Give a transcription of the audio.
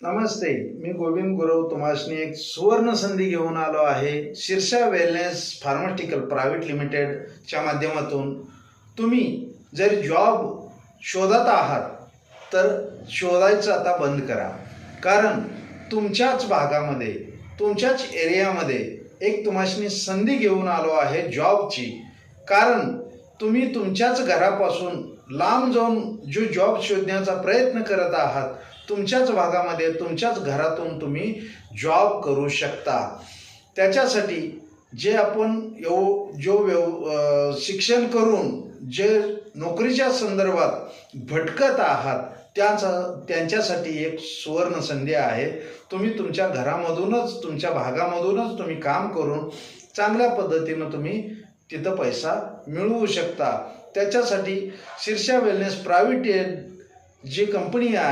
नमस्ते, मी गोविंद गुरव तुम्हासनी एक सुवर्ण संधी घेऊन आलो आहे. शीर्षा वेलनेस फार्मास्युटिकल प्रायव्हेट लिमिटेडच्या माध्यमातून तुम्ही जर जॉब शोधत आहात तर शोधायचं आता बंद करा. कारण तुमच्याच भागामध्ये, तुमच्याच एरियामध्ये एक तुम्हासनी संधी घेऊन आलो आहे जॉबची. कारण तुम्ही तुमच्याच घरापासून लांब जाऊन जो जॉब शोधण्याचा प्रयत्न करत आहात, तुमच्याच भागामध्ये, तुमच्याच घरातून तुम्ही जॉब करू शकता. त्याच्यासाठी जे आपण शिक्षण करून जे नोकरीच्या संदर्भात भटकत आहात त्यांच्यासाठी एक सुवर्ण संधी आहे. तुम्ही तुमच्या घरामधूनच, तुमच्या भागामधूनच तुम्ही काम करून चांगल्या पद्धतीनं तुम्ही तिथं पैसा मिळवू शकता. त्याच्यासाठी शीर्षा वेलनेस प्रायव्हेट जी कंपनी आहे